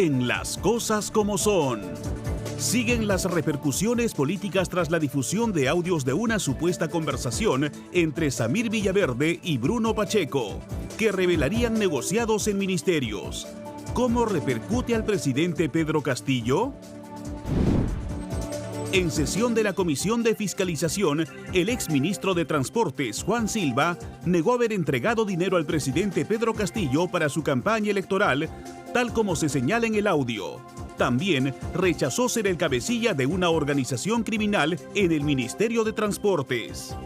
en Las Cosas Como Son. Siguen las repercusiones políticas tras la difusión de audios de una supuesta conversación entre Samir Villaverde y Bruno Pacheco, que revelarían negociados en ministerios. ¿Cómo repercute al presidente Pedro Castillo? En sesión de la Comisión de Fiscalización, el exministro de Transportes, Juan Silva, negó haber entregado dinero al presidente Pedro Castillo para su campaña electoral, tal como se señala en el audio. También rechazó ser el cabecilla de una organización criminal en el Ministerio de Transportes.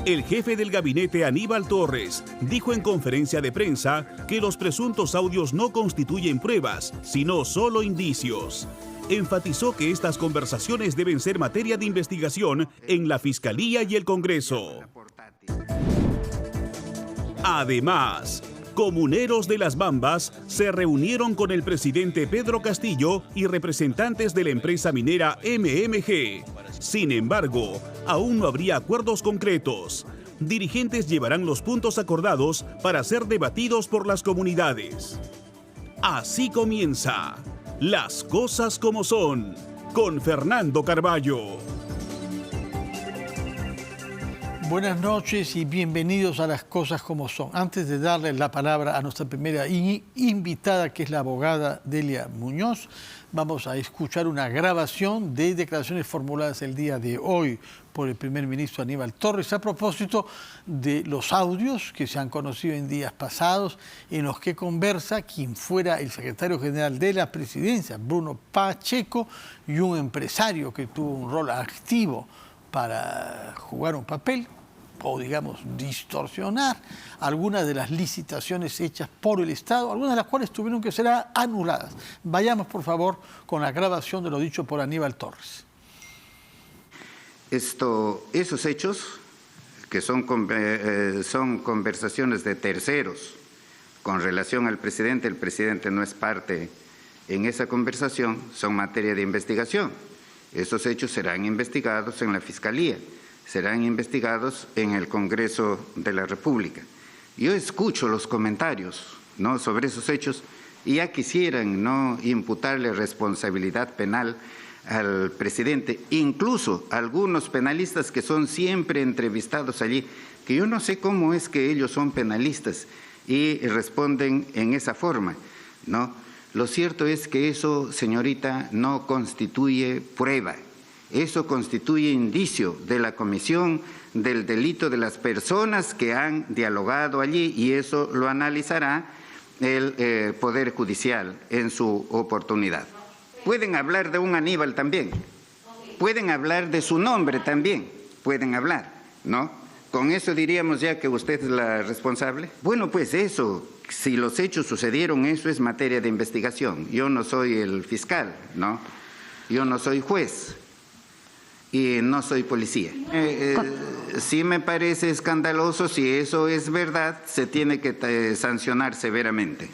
El jefe del gabinete, Aníbal Torres, dijo en conferencia de prensa que los presuntos audios no constituyen pruebas, sino solo indicios. Enfatizó que estas conversaciones deben ser materia de investigación en la Fiscalía y el Congreso. Además, comuneros de Las Bambas se reunieron con el presidente Pedro Castillo y representantes de la empresa minera MMG. Sin embargo, aún no habría acuerdos concretos. Dirigentes llevarán los puntos acordados para ser debatidos por las comunidades. Así comienza Las Cosas Como Son, con Fernando Carballo. Buenas noches y bienvenidos a Las Cosas Como Son. Antes de darle la palabra a nuestra primera invitada, que es la abogada Delia Muñoz, vamos a escuchar una grabación de declaraciones formuladas el día de hoy por el primer ministro Aníbal Torres a propósito de los audios que se han conocido en días pasados, en los que conversa quien fuera el secretario general de la presidencia, Bruno Pacheco, y un empresario que tuvo un rol activo para jugar un papel o, digamos, distorsionar algunas de las licitaciones hechas por el Estado, algunas de las cuales tuvieron que ser anuladas. Vayamos, por favor, con la grabación de lo dicho por Aníbal Torres. Esos hechos, que son conversaciones de terceros con relación al presidente, el presidente no es parte en esa conversación, son materia de investigación. Esos hechos serán investigados en la Fiscalía, serán investigados en el Congreso de la República. Yo escucho los comentarios, ¿no?, sobre esos hechos y ya quisieran no imputarle responsabilidad penal al presidente, incluso algunos penalistas que son siempre entrevistados allí, que yo no sé cómo es que ellos son penalistas y responden en esa forma, ¿no? Lo cierto es que eso, señorita, no constituye prueba. Eso constituye indicio de la comisión del delito de las personas que han dialogado allí y eso lo analizará el Poder Judicial en su oportunidad. Pueden hablar de un Aníbal también, pueden hablar de su nombre también, pueden hablar, ¿no? ¿Con eso diríamos ya que usted es la responsable? Bueno, pues eso, si los hechos sucedieron, eso es materia de investigación. Yo no soy el fiscal, ¿no? Yo no soy juez y no soy policía. Sí me parece escandaloso, si eso es verdad, se tiene que sancionar severamente.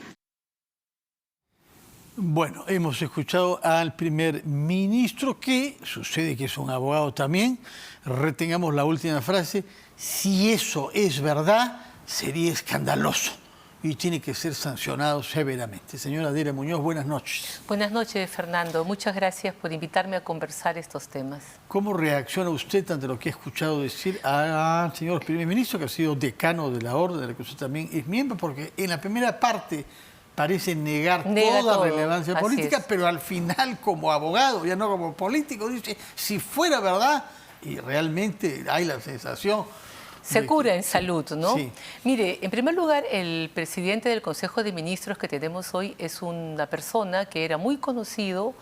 Bueno, hemos escuchado al primer ministro, que sucede que es un abogado también. Retengamos la última frase: si eso es verdad, sería escandaloso y tiene que ser sancionado severamente. Señora Delia Muñoz, buenas noches. Buenas noches, Fernando. Muchas gracias por invitarme a conversar estos temas. ¿Cómo reacciona usted ante lo que ha escuchado decir al señor primer ministro, que ha sido decano de la orden, de la que usted también es miembro? Porque en la primera parte parece negar toda relevancia política, pero al final, como abogado, ya no como político, dice, si fuera verdad, y realmente hay la sensación... Se cura en salud, ¿no? Sí. Mire, en primer lugar, el presidente del Consejo de Ministros que tenemos hoy es una persona que era muy conocido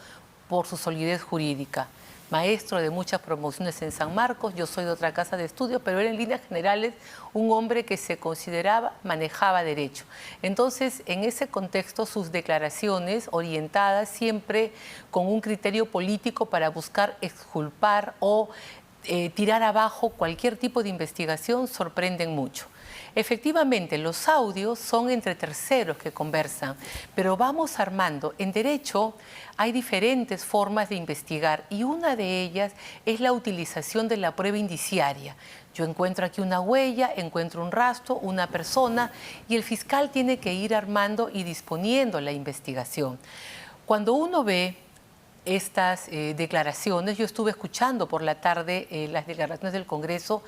por su solidez jurídica. Maestro de muchas promociones en San Marcos, yo soy de otra casa de estudios, pero era en líneas generales un hombre que se consideraba, manejaba derecho. Entonces, en ese contexto, sus declaraciones orientadas siempre con un criterio político para buscar exculpar o tirar abajo cualquier tipo de investigación sorprenden mucho. Efectivamente, los audios son entre terceros que conversan, pero vamos armando. En derecho hay diferentes formas de investigar y una de ellas es la utilización de la prueba indiciaria. Yo encuentro aquí una huella, encuentro un rastro, una persona y el fiscal tiene que ir armando y disponiendo la investigación. Cuando uno ve estas declaraciones, yo estuve escuchando por la tarde las declaraciones del Congreso.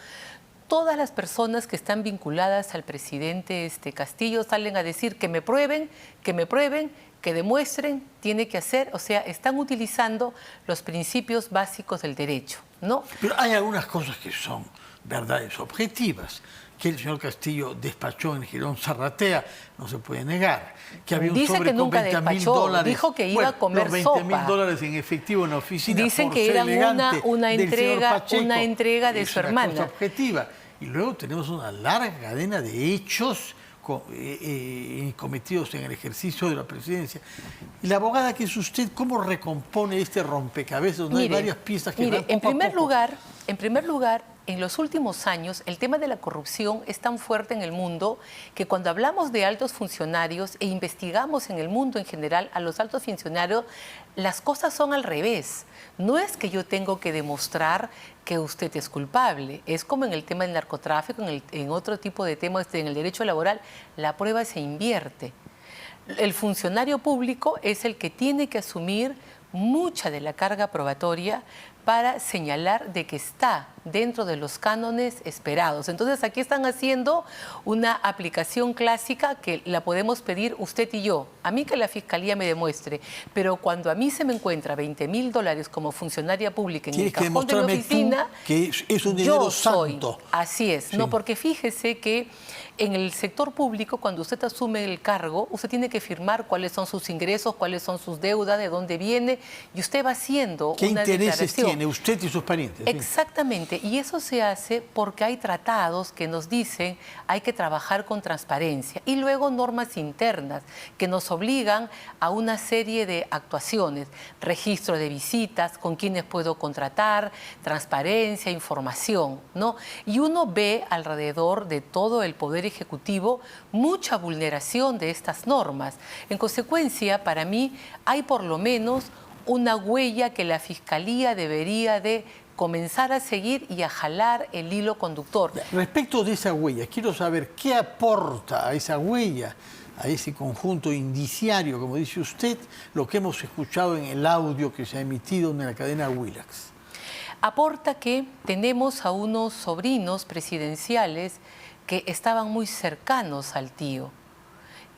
Todas las personas que están vinculadas al presidente Castillo salen a decir que me prueben, que demuestren, tiene que hacer, o sea, están utilizando los principios básicos del derecho, ¿no? Pero hay algunas cosas que son verdades objetivas. Que el señor Castillo despachó en Girón Zarratea, no se puede negar. Que había un Dice sobre que nunca con 20.000 despachó, dólares. dijo que iba a comer los sopa. $20.000 en efectivo en la oficina. Dicen por que ser eran elegante una del señor entrega, Pacheco. una entrega de Es su una hermana. cosa objetiva. Y luego tenemos una larga cadena de hechos cometidos en el ejercicio de la presidencia. Y la abogada que es usted, ¿cómo recompone este rompecabezas donde hay varias piezas que van poco en primer a poco? lugar, en los últimos años, el tema de la corrupción es tan fuerte en el mundo que cuando hablamos de altos funcionarios e investigamos en el mundo en general a los altos funcionarios, las cosas son al revés. No es que yo tengo que demostrar que usted es culpable. Es como en el tema del narcotráfico, en otro tipo de temas, en el derecho laboral, la prueba se invierte. El funcionario público es el que tiene que asumir mucha de la carga probatoria para señalar de que está dentro de los cánones esperados. Entonces aquí están haciendo una aplicación clásica que la podemos pedir usted y yo. A mí que la Fiscalía me demuestre, pero cuando a mí se me encuentra $20.000 como funcionaria pública en el cajón de mi oficina, que es un dinero yo soy. santo. Así es, Sí. no, porque fíjese que en el sector público, cuando usted asume el cargo, usted tiene que firmar cuáles son sus ingresos, cuáles son sus deudas, de dónde viene, y usted va haciendo ¿Qué una intereses declaración. tiene usted y sus parientes? Sí. Exactamente, y eso se hace porque hay tratados que nos dicen hay que trabajar con transparencia y luego normas internas que nos obligan a una serie de actuaciones, registro de visitas, con quienes puedo contratar, transparencia, información, ¿no? Y uno ve alrededor de todo el Poder Ejecutivo mucha vulneración de estas normas. En consecuencia, para mí hay por lo menos una huella que la Fiscalía debería de comenzar a seguir y a jalar el hilo conductor. Respecto de esa huella, quiero saber qué aporta a esa huella, a ese conjunto indiciario, como dice usted, lo que hemos escuchado en el audio que se ha emitido en la cadena Willax. Aporta que tenemos a unos sobrinos presidenciales que estaban muy cercanos al tío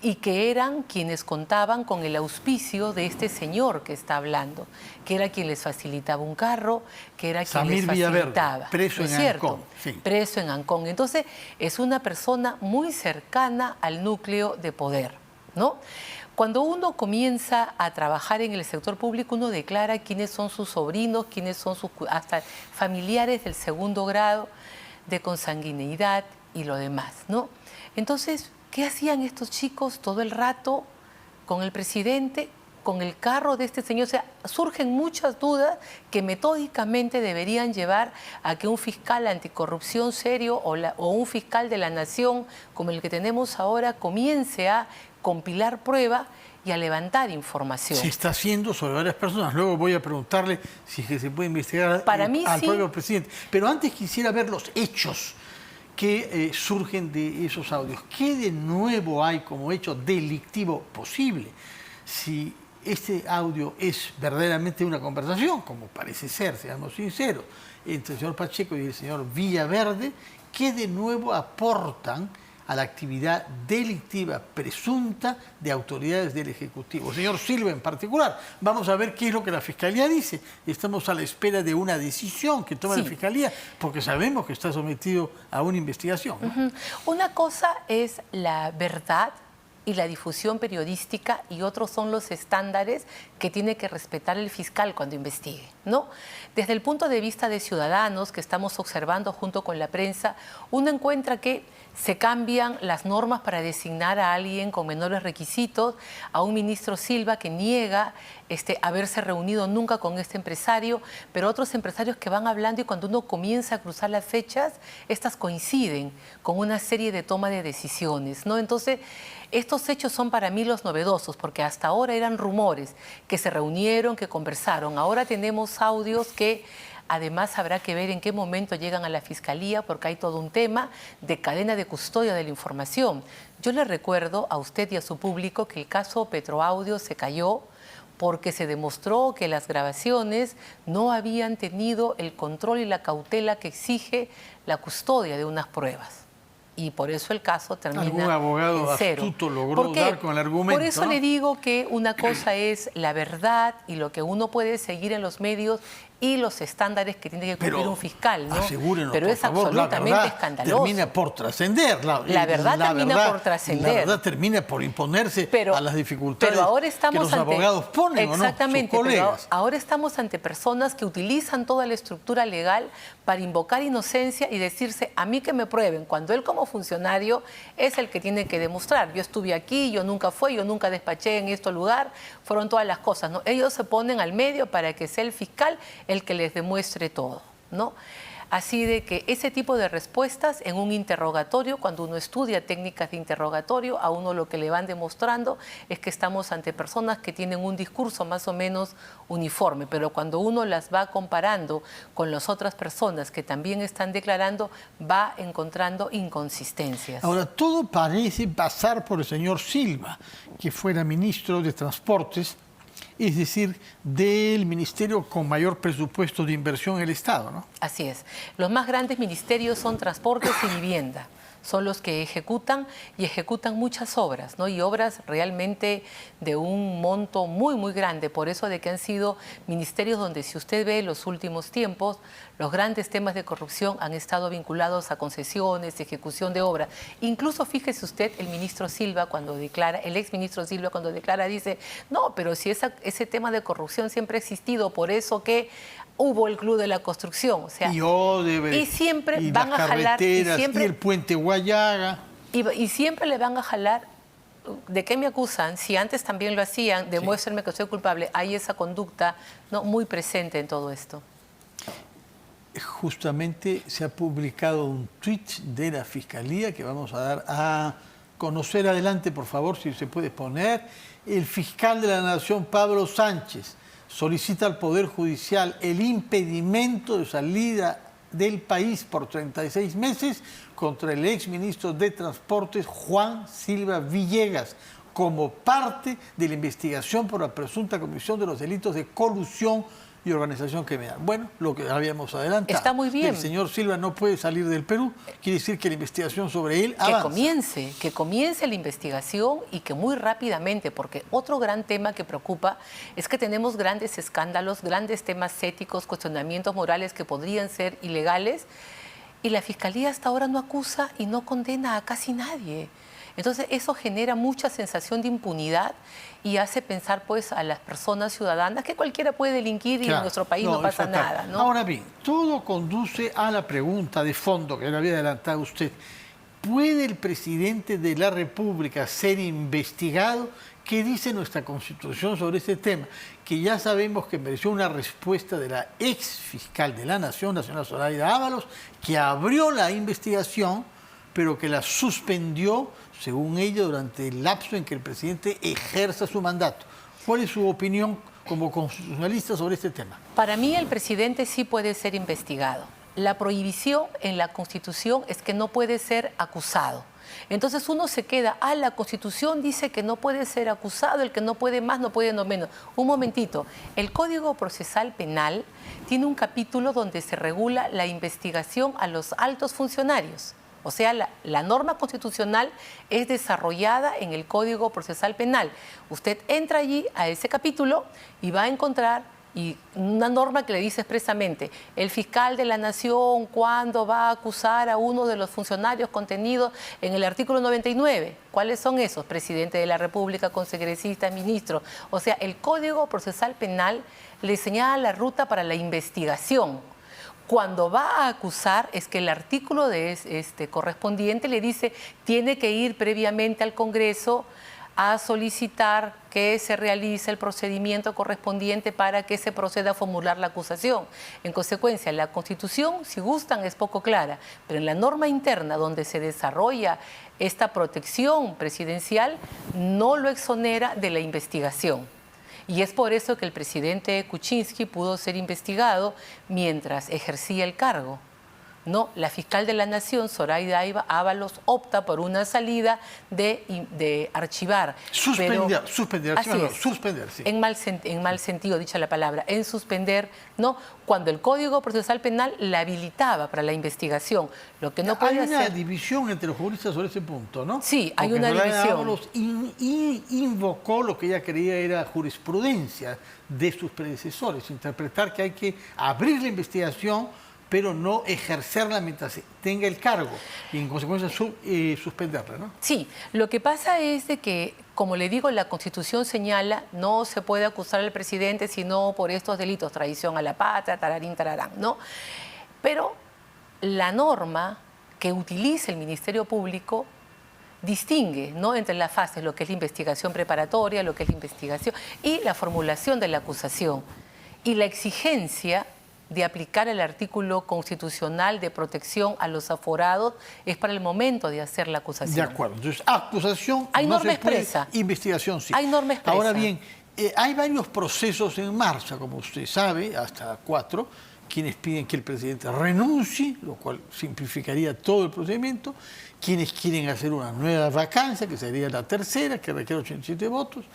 y que eran quienes contaban con el auspicio de este señor que está hablando, que era quien les facilitaba un carro, que era quien Samir les facilitaba. Villaverde, preso en Ancón. Sí. Preso en Ancón. Entonces, es una persona muy cercana al núcleo de poder, ¿no? Cuando uno comienza a trabajar en el sector público, uno declara quiénes son sus sobrinos, quiénes son sus hasta familiares del segundo grado, de consanguineidad y lo demás, ¿no? Entonces, ¿qué hacían estos chicos todo el rato con el presidente, con el carro de este señor? O sea, surgen muchas dudas que metódicamente deberían llevar a que un fiscal anticorrupción serio o un fiscal de la nación como el que tenemos ahora comience a compilar prueba y a levantar información. Se está haciendo sobre varias personas. Luego voy a preguntarle si se puede investigar al sí. propio presidente. Pero antes quisiera ver los hechos que surgen de esos audios. ¿Qué de nuevo hay como hecho delictivo posible? Si este audio es verdaderamente una conversación, como parece ser, seamos sinceros, entre el señor Pacheco y el señor Villaverde, ¿qué de nuevo aportan a la actividad delictiva presunta de autoridades del Ejecutivo? Señor Silva en particular, vamos a ver qué es lo que la Fiscalía dice. Estamos a la espera de una decisión que tome la Fiscalía, porque sabemos que está sometido a una investigación, ¿no? Una cosa es la verdad y la difusión periodística, y otros son los estándares que tiene que respetar el fiscal cuando investigue, ¿no? Desde el punto de vista de ciudadanos que estamos observando junto con la prensa, uno encuentra que se cambian las normas para designar a alguien con menores requisitos, a un ministro Silva que niega haberse reunido nunca con este empresario, pero otros empresarios que van hablando, y cuando uno comienza a cruzar las fechas, estas coinciden con una serie de toma de decisiones, ¿no? Entonces, estos hechos son para mí los novedosos, porque hasta ahora eran rumores, que se reunieron, que conversaron. Ahora tenemos audios que además habrá que ver en qué momento llegan a la Fiscalía, porque hay todo un tema de cadena de custodia de la información. Yo le recuerdo a usted y a su público que el caso Petroaudio se cayó porque se demostró que las grabaciones no habían tenido el control y la cautela que exige la custodia de unas pruebas. Y por eso el caso termina en cero. Algún abogado astuto logró dar con el argumento. Por eso, ¿no?, le digo que una cosa es la verdad y lo que uno puede seguir en los medios y los estándares que tiene que cumplir un fiscal, ¿no? Asegúrenos, pero por es favor, absolutamente la verdad escandaloso. Termina por trascender. La verdad termina por trascender. La verdad termina por imponerse a las dificultades ahora estamos que los abogados ponen, exactamente, ¿o no? Sus pero colegas. ahora estamos ante personas que utilizan toda la estructura legal para invocar inocencia y decirse, a mí que me prueben, cuando él como funcionario es el que tiene que demostrar. Yo estuve aquí, yo nunca fui, yo nunca despaché en este lugar, fueron todas las cosas, ¿no? Ellos se ponen al medio para que sea el fiscal el que les demuestre todo, ¿no? Así de que ese tipo de respuestas en un interrogatorio, cuando uno estudia técnicas de interrogatorio, a uno lo que le van demostrando es que estamos ante personas que tienen un discurso más o menos uniforme, pero cuando uno las va comparando con las otras personas que también están declarando, va encontrando inconsistencias. Ahora, todo parece pasar por el señor Silva, que fuera ministro de Transportes, es decir, del ministerio con mayor presupuesto de inversión en el Estado, ¿no? Así es. Los más grandes ministerios son Transportes y Vivienda. Son los que ejecutan y ejecutan muchas obras, ¿no? Y obras realmente de un monto muy, muy grande. Por eso de que han sido ministerios donde, si usted ve los últimos tiempos, los grandes temas de corrupción han estado vinculados a concesiones, ejecución de obras. Incluso fíjese usted, el ministro Silva cuando declara, el exministro Silva cuando declara dice, no, pero si ese tema de corrupción siempre ha existido, por eso que hubo el Club de la Construcción, o sea, y siempre y van las a jalar, y el puente Guayaga. Y siempre le van a jalar. ¿De qué me acusan? Si antes también lo hacían, demuéstrenme que soy culpable. Hay esa conducta, ¿no?, muy presente en todo esto. Justamente se ha publicado un tuit de la Fiscalía que vamos a dar a conocer. Adelante, por favor, si se puede poner. El fiscal de la Nación, Pablo Sánchez, solicita al Poder Judicial el impedimento de salida del país por 36 meses contra el exministro de Transportes, Juan Silva Villegas, como parte de la investigación por la presunta comisión de los delitos de colusión y organización criminal. Bueno, lo que habíamos adelantado. Está muy bien. El señor Silva no puede salir del Perú, quiere decir que la investigación sobre él avanza. Que comience la investigación y que muy rápidamente, porque otro gran tema que preocupa es que tenemos grandes escándalos, grandes temas éticos, cuestionamientos morales que podrían ser ilegales, y la Fiscalía hasta ahora no acusa y no condena a casi nadie. Entonces eso genera mucha sensación de impunidad y hace pensar pues a las personas ciudadanas que cualquiera puede delinquir y en nuestro país no pasa nada, ¿no? Ahora bien, todo conduce a la pregunta de fondo que le había adelantado usted. ¿Puede el presidente de la República ser investigado? ¿Qué dice nuestra Constitución sobre este tema? Que ya sabemos que mereció una respuesta de la ex fiscal de la Nación, Zoraida Ábalos, que abrió la investigación, pero que la suspendió, según ella, durante el lapso en que el presidente ejerza su mandato. ¿Cuál es su opinión como constitucionalista sobre este tema? Para mí el presidente sí puede ser investigado. La prohibición en la Constitución es que no puede ser acusado. Entonces uno se queda, la Constitución dice que no puede ser acusado, el que no puede más no puede no menos. Un momentito, el Código Procesal Penal tiene un capítulo donde se regula la investigación a los altos funcionarios. O sea, la norma constitucional es desarrollada en el Código Procesal Penal. Usted entra allí a ese capítulo y va a encontrar Y una norma que le dice expresamente, el fiscal de la Nación, ¿cuándo va a acusar a uno de los funcionarios contenidos en el artículo 99? ¿Cuáles son esos? Presidente de la República, congresistas, ministros. O sea, el Código Procesal Penal le señala la ruta para la investigación. Cuando va a acusar es que el artículo correspondiente le dice tiene que ir previamente al Congreso a solicitar que se realice el procedimiento correspondiente para que se proceda a formular la acusación. En consecuencia, la Constitución, si gustan, es poco clara, pero en la norma interna donde se desarrolla esta protección presidencial no lo exonera de la investigación. Y es por eso que el presidente Kuczynski pudo ser investigado mientras ejercía el cargo. No, la fiscal de la Nación, Zoraida Ábalos, opta por una salida de archivar. Suspender, sí. En mal sentido, dicha la palabra, en suspender, ¿no? Cuando el Código Procesal Penal la habilitaba para la investigación. Lo que no puede hacer... Hay una división entre los juristas sobre ese punto, ¿no? Sí, hay una división. Ábalos invocó lo que ella creía era jurisprudencia de sus predecesores, interpretar que hay que abrir la investigación pero no ejercerla mientras tenga el cargo y en consecuencia suspenderla, ¿no? Sí, lo que pasa es de que, como le digo, la Constitución señala no se puede acusar al presidente sino por estos delitos, traición a la patria, tararín, tararán, ¿no? Pero la norma que utiliza el Ministerio Público distingue, ¿no?, entre las fases, lo que es la investigación preparatoria, lo que es la investigación y la formulación de la acusación y la exigencia de aplicar el artículo constitucional de protección a los aforados es para el momento de hacer la acusación. De acuerdo. Entonces, acusación hay no norma se puede, expresa. Investigación sí. Hay norma expresa. Ahora bien, hay varios procesos en marcha, como usted sabe, hasta 4, quienes piden que el presidente renuncie, lo cual simplificaría todo el procedimiento, quienes quieren hacer una nueva vacancia, que sería la tercera, que requiere 87 votos,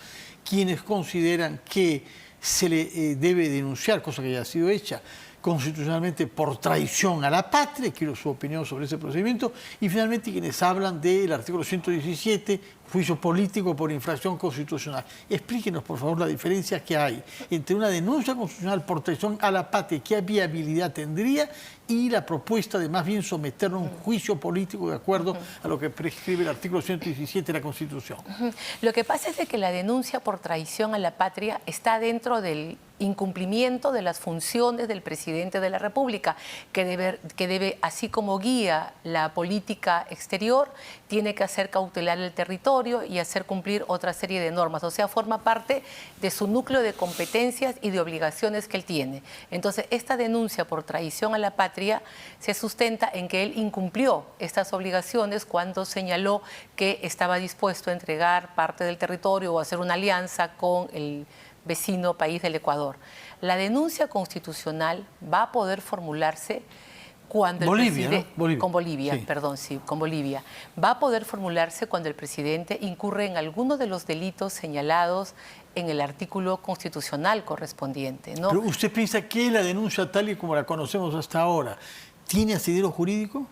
quienes consideran que se le debe denunciar, cosa que ya ha sido hecha, constitucionalmente por traición a la patria, quiero su opinión sobre ese procedimiento, y finalmente quienes hablan del artículo 117, juicio político por infracción constitucional. Explíquenos, por favor, la diferencia que hay entre una denuncia constitucional por traición a la patria, qué viabilidad tendría, y la propuesta de más bien someterlo a un juicio político de acuerdo a lo que prescribe el artículo 117 de la Constitución. Lo que pasa es de que la denuncia por traición a la patria está dentro del incumplimiento de las funciones del presidente de la República, que debe, así como guía la política exterior, tiene que hacer cautelar el territorio y hacer cumplir otra serie de normas. O sea, forma parte de su núcleo de competencias y de obligaciones que él tiene. Entonces, esta denuncia por traición a la patria se sustenta en que él incumplió estas obligaciones cuando señaló que estaba dispuesto a entregar parte del territorio o hacer una alianza con el vecino país del Ecuador. La denuncia constitucional va a poder formularse cuando con Bolivia, sí. Perdón, sí, con Bolivia. Va a poder formularse cuando el presidente incurre en alguno de los delitos señalados en el artículo constitucional correspondiente, ¿no? Pero ¿usted piensa que la denuncia tal y como la conocemos hasta ahora tiene asidero jurídico?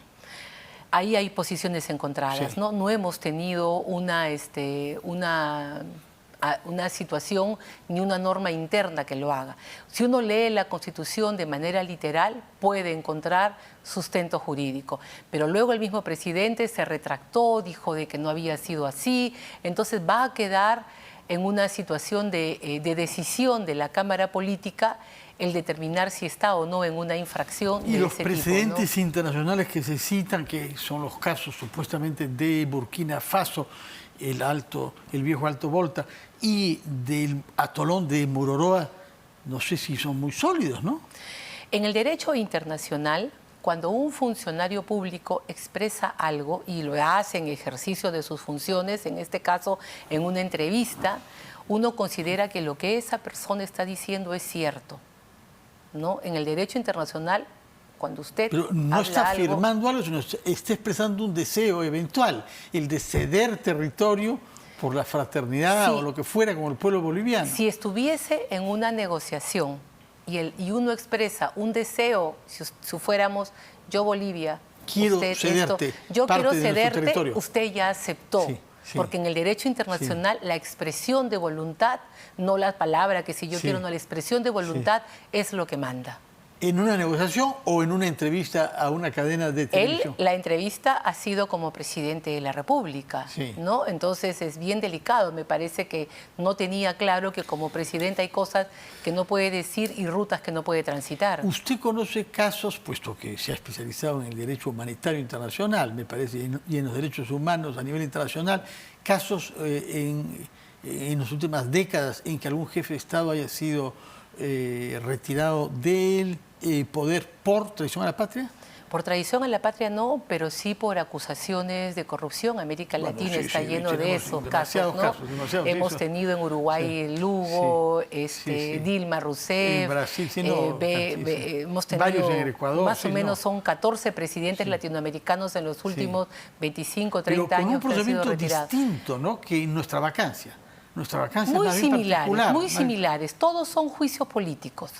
Ahí hay posiciones encontradas, Sí. ¿no? No hemos tenido una situación ni una norma interna que lo haga. Si uno lee la Constitución de manera literal, puede encontrar sustento jurídico. Pero luego el mismo presidente se retractó, dijo de que no había sido así. Entonces va a quedar en una situación de decisión de la Cámara Política el determinar si está o no en una infracción de ese tipo. Y los precedentes internacionales que se citan, que son los casos supuestamente de Burkina Faso, el viejo Alto Volta, y del atolón de Mururoa, no sé si son muy sólidos, ¿no? En el derecho internacional, cuando un funcionario público expresa algo y lo hace en ejercicio de sus funciones, en este caso en una entrevista, uno considera que lo que esa persona está diciendo es cierto, ¿no? En el derecho internacional, cuando usted Pero no está afirmando algo, sino está expresando un deseo eventual, el de ceder territorio por la fraternidad, sí, o lo que fuera, como el pueblo boliviano. Si estuviese en una negociación y uno expresa un deseo, si fuéramos yo Bolivia, quiero usted cederte yo parte quiero de nuestro cederte, territorio. usted ya aceptó. Sí. Sí. Porque en el derecho internacional la expresión de voluntad, no la palabra que si yo quiero, no, la expresión de voluntad es lo que manda. ¿En una negociación o en una entrevista a una cadena de televisión? La entrevista ha sido como presidente de la República, ¿no? Entonces es bien delicado. Me parece que no tenía claro que como presidente hay cosas que no puede decir y rutas que no puede transitar. ¿Usted conoce casos, puesto que se ha especializado en el derecho humanitario internacional, me parece, y en los derechos humanos a nivel internacional, casos en las últimas décadas en que algún jefe de Estado haya sido retirado del poder por traición a la patria? Por traición a la patria no, pero sí por acusaciones de corrupción. América Latina está lleno de esos casos, ¿no? Hemos tenido en Uruguay Lugo, Dilma Rousseff, en Brasil, hemos tenido varios en Ecuador, más o menos son 14 presidentes latinoamericanos en los últimos 25, 30 años que han sido retirados. Pero con un procedimiento distinto, ¿no?, que en nuestra vacancia. Nuestra vacancia muy es similares, muy similares. Todos son juicios políticos.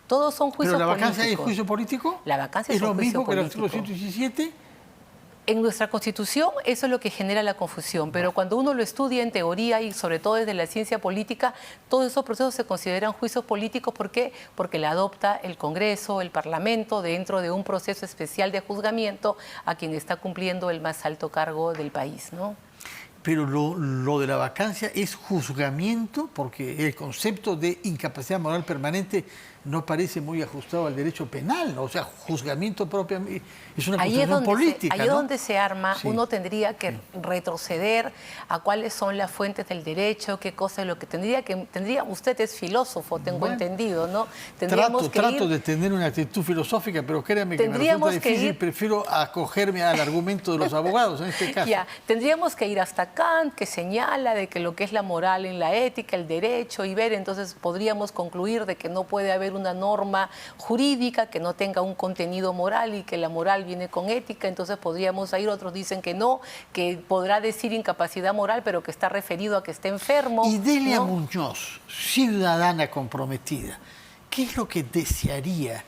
Todos son juicios políticos. ¿Pero la vacancia es juicio político? La vacancia es un juicio político. ¿Es lo mismo que el artículo 117? En nuestra Constitución eso es lo que genera la confusión, pero cuando uno lo estudia en teoría y sobre todo desde la ciencia política, todos esos procesos se consideran juicios políticos. ¿Por qué? Porque la adopta el Congreso, el Parlamento, dentro de un proceso especial de juzgamiento a quien está cumpliendo el más alto cargo del país, ¿no? Pero lo de la vacancia es juzgamiento, porque el concepto de incapacidad moral permanente no parece muy ajustado al derecho penal, ¿no? O sea, juzgamiento propiamente es una cuestión política. Ahí es donde se arma, uno tendría que retroceder a cuáles son las fuentes del derecho, qué cosa es lo que tendría. Usted es filósofo, tengo entendido, ¿no? Trato de tener una actitud filosófica, pero créame que me resulta difícil, prefiero acogerme al argumento de los abogados en este caso. Ya, tendríamos que ir hasta Kant, que señala de que lo que es la moral en la ética, el derecho, y ver, entonces podríamos concluir de que no puede haber una norma jurídica que no tenga un contenido moral y que la moral viene con ética. Entonces podríamos ir, otros dicen que no, que podrá decir incapacidad moral, pero que está referido a que esté enfermo. Y Delia Muñoz, ciudadana comprometida, ¿qué es lo que desearía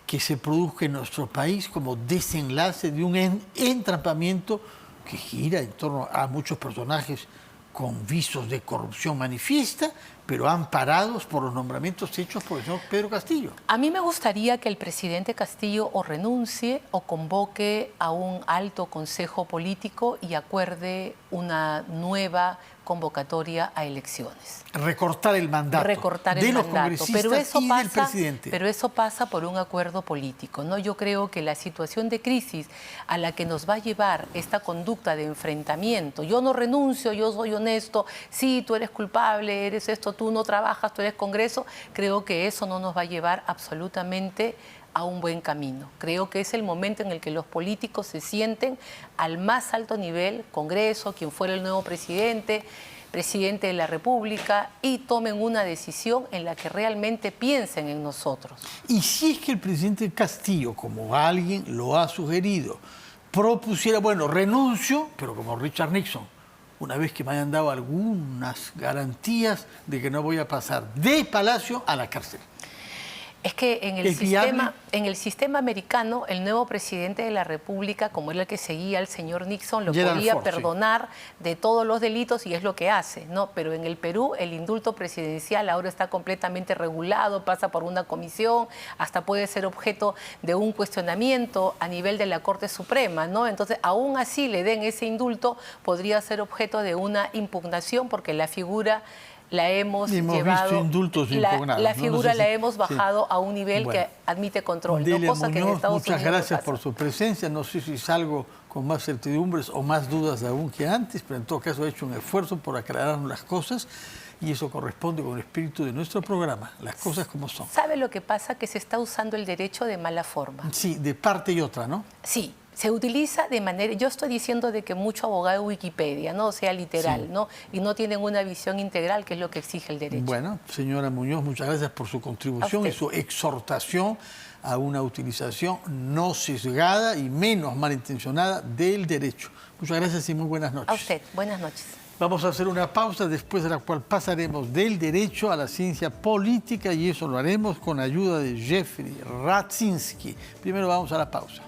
que se produzca en nuestro país como desenlace de un entrampamiento que gira en torno a muchos personajes con visos de corrupción manifiesta, pero amparados por los nombramientos hechos por el señor Pedro Castillo? A mí me gustaría que el presidente Castillo o renuncie o convoque a un alto consejo político y acuerde una nueva convocatoria a elecciones. Recortar el mandato de los congresistas y del presidente. Pero eso pasa por un acuerdo político, ¿no? Yo creo que la situación de crisis a la que nos va a llevar esta conducta de enfrentamiento, yo no renuncio, yo soy honesto, sí, tú eres culpable, eres esto, tú no trabajas, tú eres Congreso, creo que eso no nos va a llevar absolutamente a un buen camino. Creo que es el momento en el que los políticos se sienten al más alto nivel, Congreso, quien fuera el nuevo presidente de la República, y tomen una decisión en la que realmente piensen en nosotros. Y si es que el presidente Castillo, como alguien lo ha sugerido, propusiera, bueno, renuncio, pero como Richard Nixon, una vez que me hayan dado algunas garantías de que no voy a pasar de Palacio a la cárcel. Es que en el sistema americano, el nuevo presidente de la República, como era el que seguía al señor Nixon, lo podía perdonar de todos los delitos, y es lo que hace, ¿no? Pero en el Perú, el indulto presidencial ahora está completamente regulado, pasa por una comisión, hasta puede ser objeto de un cuestionamiento a nivel de la Corte Suprema, ¿no? Entonces, aún así le den ese indulto, podría ser objeto de una impugnación, porque la figura la hemos llevado, visto indultos impugnados, la figura la hemos bajado a un nivel que admite control. Delia Cosa Muñoz, que en Estados muchas Unidos gracias no por su presencia. No sé si salgo con más certidumbres o más dudas aún que antes, pero en todo caso he hecho un esfuerzo por aclararnos las cosas, y eso corresponde con el espíritu de nuestro programa, las cosas como son. ¿Sabe lo que pasa? Que se está usando el derecho de mala forma. Sí, de parte y otra, ¿no? Sí. Se utiliza de manera, yo estoy diciendo de que mucho abogado de Wikipedia, ¿no? O sea, literal, ¿no? Y no tienen una visión integral, que es lo que exige el derecho. Bueno, señora Muñoz, muchas gracias por su contribución y su exhortación a una utilización no sesgada y menos malintencionada del derecho. Muchas gracias y muy buenas noches. A usted, buenas noches. Vamos a hacer una pausa, después de la cual pasaremos del derecho a la ciencia política, y eso lo haremos con ayuda de Jeffrey Radzinski. Primero vamos a la pausa.